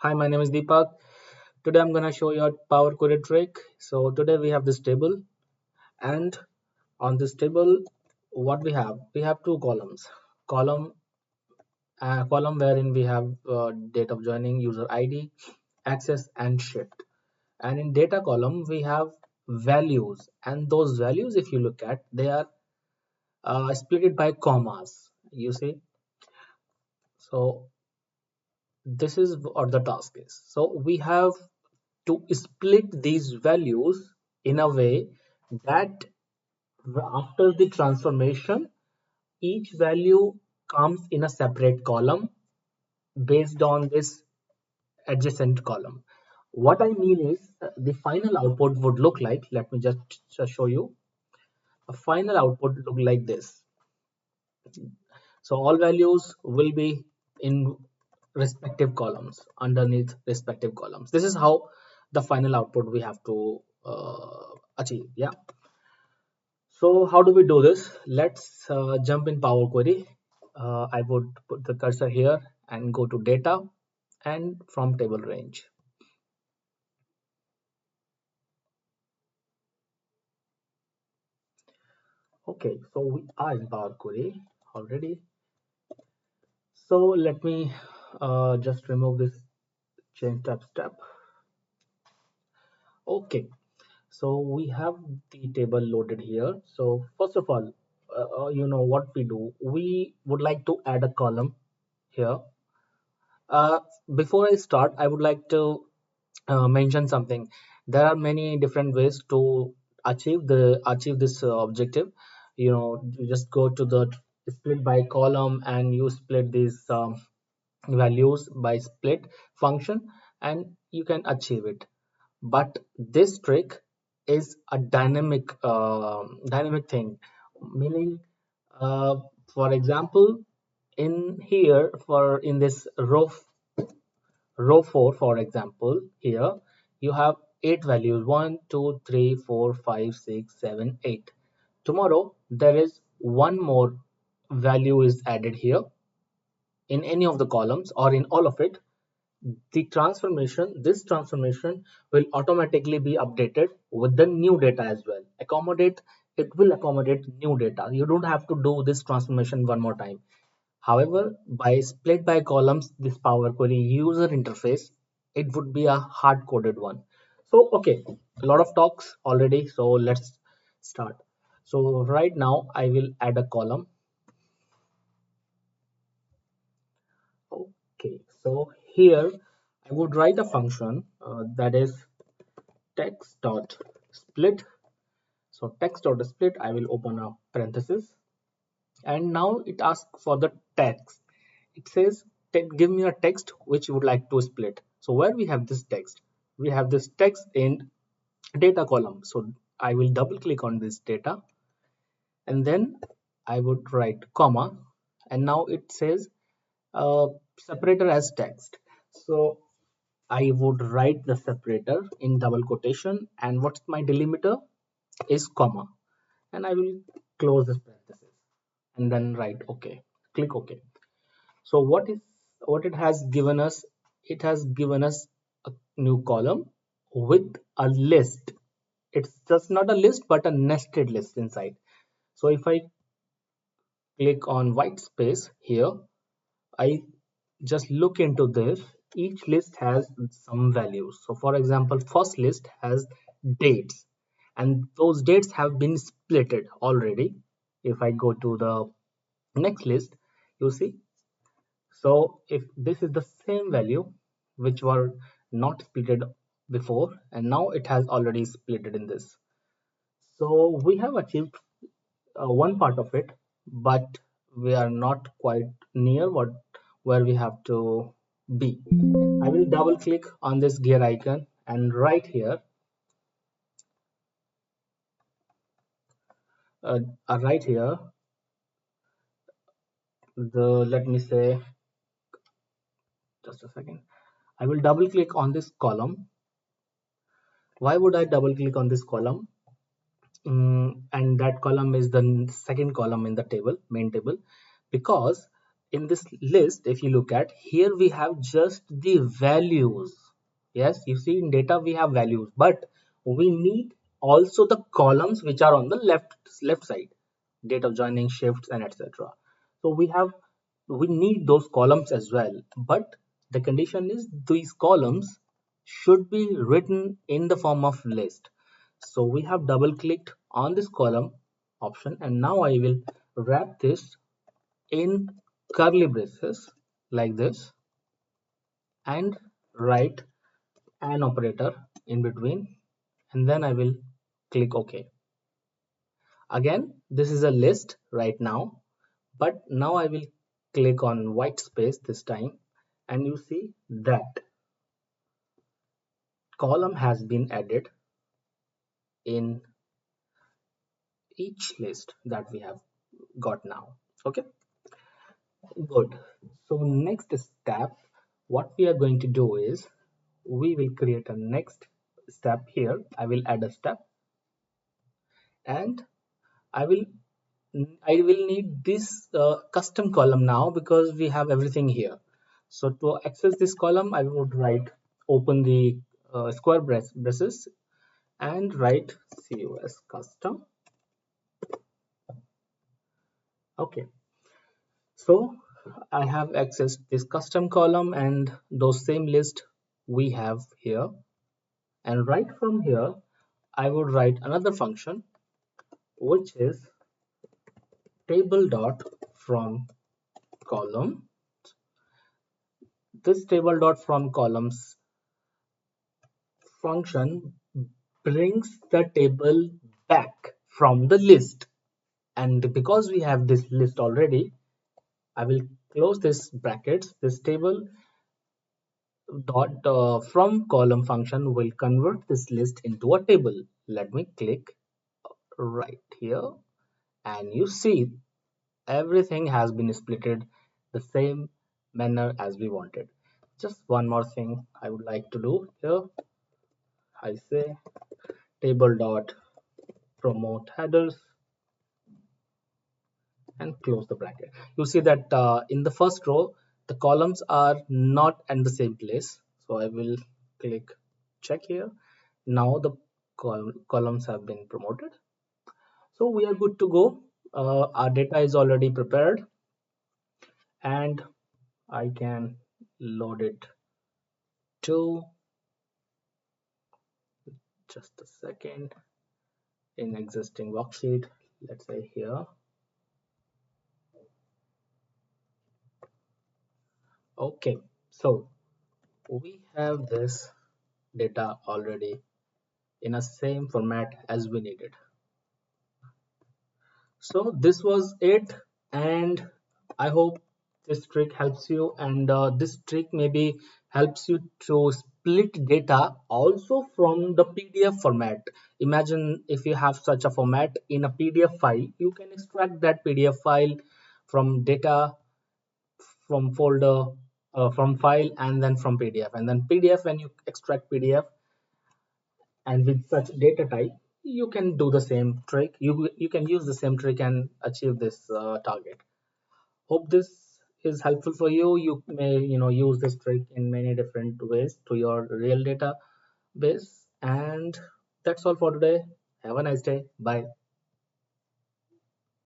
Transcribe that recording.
Hi, my name is Deepak. Today I'm gonna show you a Power Query trick. So today we have this table, and on this table, what we have? We have two columns. Column, column wherein we have date of joining, user ID, access, and shift. And in data column we have values, and those values, if you look at, they are split by commas. You see, so this is what the task is. So we have to split these values in a way that after the transformation each value comes in a separate column based on this adjacent column. What I mean is the final output would look like, let me just show you. A final output look like this. So all values will be in respective columns, underneath respective columns. This is how the final output we have to achieve. Yeah. So how do we do this? Let's jump in Power Query. I would put the cursor here and go to data and from table range. Okay, so we are in Power Query already. So let me just remove this change tab step. Okay, so we have the table loaded here. So first of all, you know what we do. We would like to add a column here. Uh, Before I start, I would like to mention something. There are many different ways to achieve this objective. You know, you just go to the split by column and you split these values by split function, and you can achieve it. But this trick is a dynamic thing, meaning, uh, for example, in here, for in this row 4, for example, here you have 8 values: 1 2 3 4 5 6 7 8. Tomorrow there is one more value is added here in any of the columns or in all of it. This transformation will automatically be updated with the new data as well. It will accommodate new data. You don't have to do this transformation one more time. However, by split by columns, this Power Query user interface, it would be a hard coded one. So, okay, a lot of talks already. So let's start. So right now I will add a column. Okay, so here I would write a function that is text dot split. So text dot split, I will open a parenthesis, and now it asks for the text. It says give me a text which you would like to split. So where we have this text, we have this text in data column. So I will double click on this data, and then I would write comma, and now it says uh, separator as text. So I would write the separator in double quotation, and what's my delimiter is comma, and I will close this parenthesis and then write OK. Click OK. So what it has given us? It has given us a new column with a list. It's just not a list but a nested list inside. So if I click on white space here, I just look into this. Each list has some values. So for example, first list has dates, and those dates have been splitted already. If I go to the next list, you see, so if this is the same value which were not splitted before, and now it has already splitted in this. So we have achieved one part of it, but we are not quite near what where we have to be. I will double click on this gear icon, and right here, uh, right here, the let me say, just a second. I will double click on this column. Why would I double click on this column? And that column is the second column in the table, main table, because in this list, if you look at here, we have just the values. Yes, you see in data we have values, but we need also the columns which are on the left side, date of joining, shifts, and etc. So we need those columns as well, but the condition is these columns should be written in the form of list. So we have double clicked on this column option, and now I will wrap this in curly braces like this and write an operator in between, and then I will click OK. Again, this is a list right now, but now I will click on white space this time, and you see that column has been added in each list that we have got now. Okay, good. So next step, what we are going to do is we will create a next step here. I will add a step, and I will I will need this custom column now because we have everything here. So to access this column, I would write open the square braces and write CUS custom. Okay, so I have accessed this custom column and those same list we have here. And right from here, I would write another function which is table dot from column. This table dot from columns function brings the table back from the list, and because we have this list already, I will close this brackets. This table dot from column function will convert this list into a table. Let me click right here, and you see everything has been splitted the same manner as we wanted. Just one more thing I would like to do here. I say table dot promote headers and close the bracket. You see that in the first row the columns are not in the same place, so I will click check here. Now the columns have been promoted, so we are good to go. Our data is already prepared, and I can load it to, just a second, in existing worksheet, let's say here. Okay, so we have this data already in a same format as we needed. So this was it, and I hope this trick helps you, and this trick maybe helps you to split data also from the PDF format. Imagine if you have such a format in a PDF file, you can extract that PDF file from data, from folder, from file, and then from PDF, and then PDF, when you extract PDF and with such data type, you can do the same trick. You can use the same trick and achieve this target. Hope this is helpful for you. You may use this trick in many different ways to your real database. And that's all for today. Have a nice day. Bye.